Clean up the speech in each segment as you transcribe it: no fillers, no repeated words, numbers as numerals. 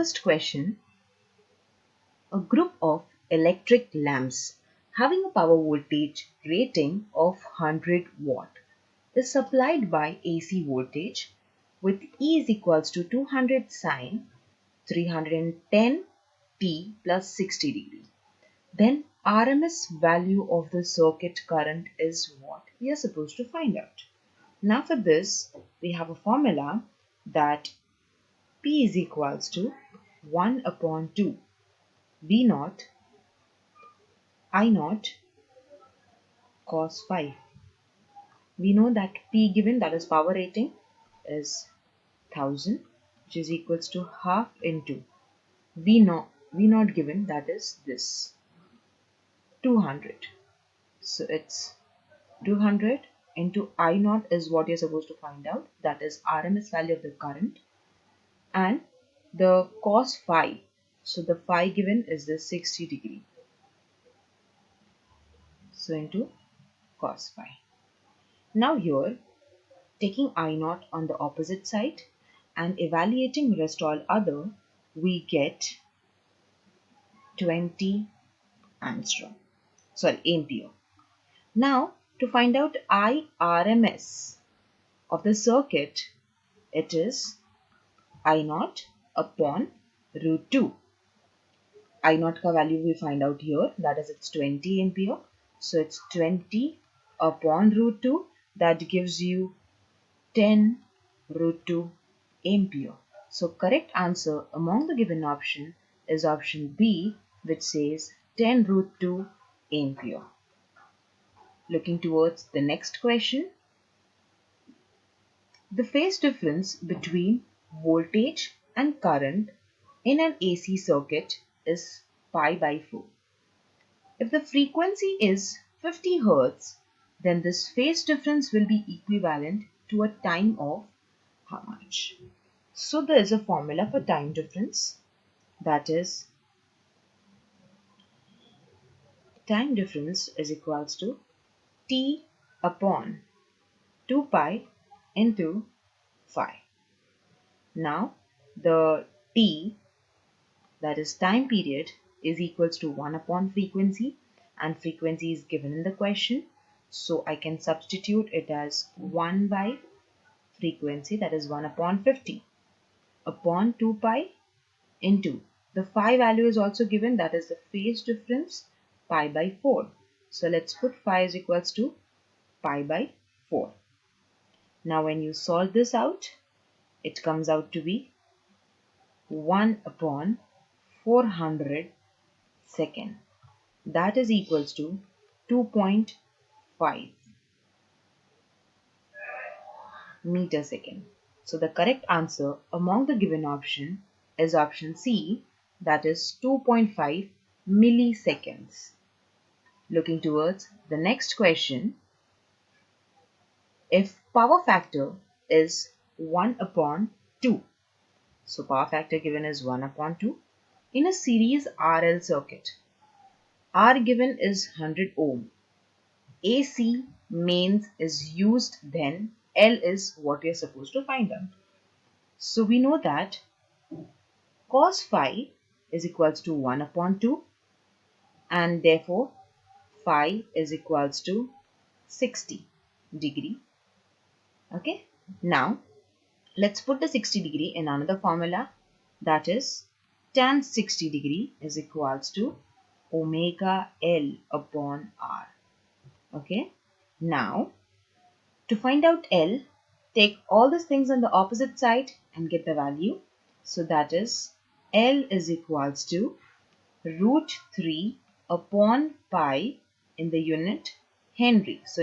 first question, a group of electric lamps having a power voltage rating of 100 watt is supplied by AC voltage with E is equals to 200 sine 310 t plus 60 degree. Then RMS value of the circuit current is what we are supposed to find out. Now for this, we have a formula that P is equals to 1 upon 2 V naught I naught cos phi. We know that P given, that is power rating, is 1000, which is equals to half into V naught given, that is this 200. So it's 200 into I naught is what you're supposed to find out, that is RMS value of the current, and the cos phi. So the phi given is the 60 degree. So into cos phi. Now here, taking I naught on the opposite side and evaluating rest all other, we get 20 ampere. Now to find out IRMS of the circuit, it is I naught upon root 2. I naught ka value we find out here, that is it's 20 ampere. So it's 20 upon root 2, that gives you 10 root 2 ampere. So correct answer among the given option is option B, which says 10 root 2 ampere. Looking towards the next question. The phase difference between voltage and current in an AC circuit is pi by 4. If the frequency is 50 Hz, then this phase difference will be equivalent to a time of how much? So there is a formula for time difference, that is time difference is equals to T upon 2 pi into phi. Now the T, that is time period, is equals to 1 upon frequency, and frequency is given in the question. So I can substitute it as 1 by frequency, that is 1 upon 50 upon 2 pi into the phi value is also given, that is the phase difference, pi by 4. So let's put phi is equals to pi by 4. Now when you solve this out, it comes out to be 1 upon 400 second, that is equals to 2.5 meter second. So the correct answer among the given option is option C, that is 2.5 milliseconds. Looking towards the next question. If power factor is 1 upon 2, so power factor given is 1 upon 2, in a series RL circuit, R given is 100 ohm, AC mains is used, then L is what we are supposed to find out. So we know that cos phi is equals to 1 upon 2, and therefore phi is equals to 60 degree. Okay, now let's put the 60 degree in another formula, that is tan 60 degree is equals to omega L upon R. Okay, now to find out L, take all these things on the opposite side and get the value. So that is L is equals to root 3 upon pi in the unit Henry. So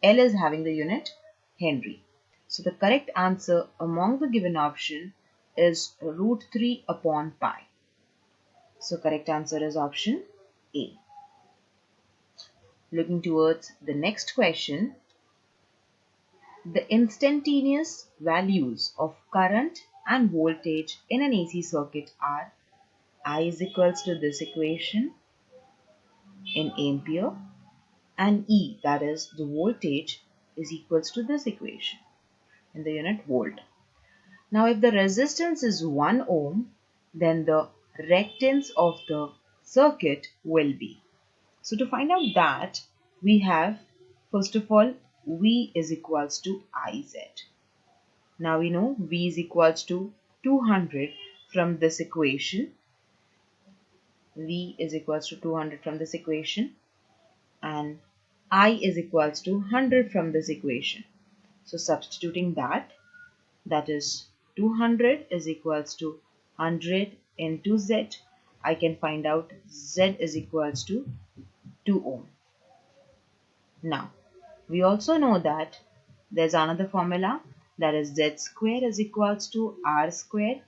L is having the unit Henry. So the correct answer among the given option is root 3 upon pi. So correct answer is option A. Looking towards the next question. The instantaneous values of current and voltage in an AC circuit are I is equals to this equation in ampere, and E, that is the voltage, is equals to this equation in the unit volt. Now if the resistance is 1 ohm then the reactance of the circuit will be. So to find out that, we have, first of all, V is equals to IZ. Now we know V is equals to 200 from this equation. V is equals to 200 from this equation, and I is equals to 100 from this equation. So substituting that, that is 200 is equals to 100 into Z. I can find out Z is equals to 2 ohm. Now, we also know that there's another formula, that is Z square is equals to R square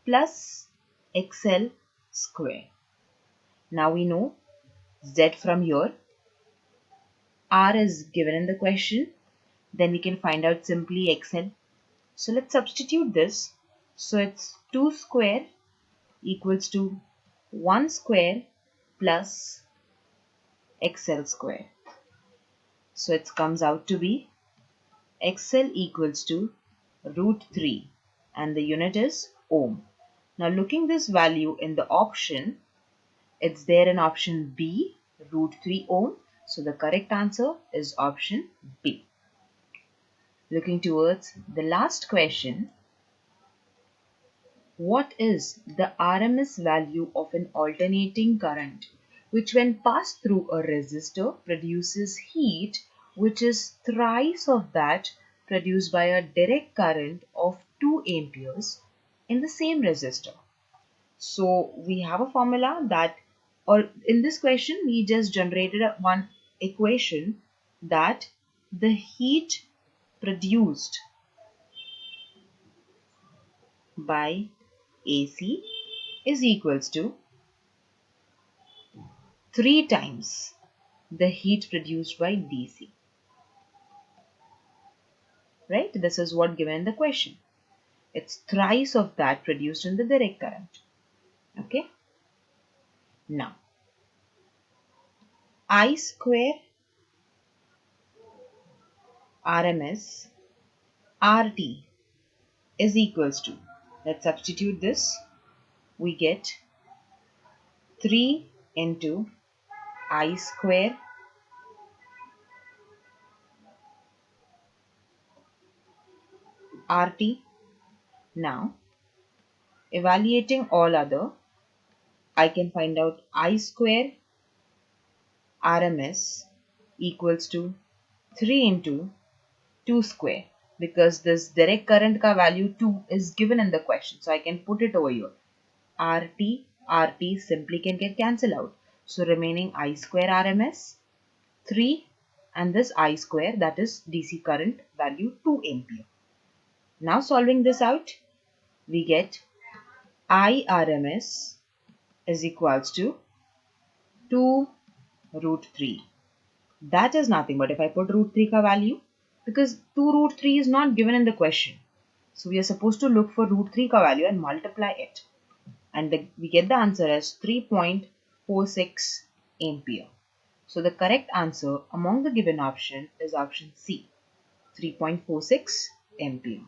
plus XL square. Now we know Z from here, R is given in the question, then we can find out simply XL. So let's substitute this. So it's 2 square equals to 1 square plus XL square. So it comes out to be XL equals to root 3 and the unit is ohm. Now looking this value in the option, it's there in option B, root 3 ohm. So the correct answer is option B. Looking towards the last question, what is the RMS value of an alternating current which when passed through a resistor produces heat which is thrice of that produced by a direct current of 2 amperes in the same resistor? So we have a formula that, or in this question we just generated one equation that the heat produced by AC is equals to 3 times the heat produced by DC. Right? This is what given in the question. It's thrice of that produced in the direct current. Okay? Now, I square RMS RT is equals to, let's substitute this, we get 3 into I square RT. Now, evaluating all other, I can find out I square RMS equals to 3 into 2 square, because this direct current ka value 2 is given in the question. So I can put it over here. RT simply can get cancelled out. So remaining I square RMS 3 and this I square, that is DC current value 2 ampere. Now solving this out, we get I RMS is equals to 2 root 3. That is nothing but if I put root 3 ka value, because 2 root 3 is not given in the question. So we are supposed to look for root 3 ka value and multiply it. And we get the answer as 3.46 ampere. So the correct answer among the given option is option C, 3.46 ampere.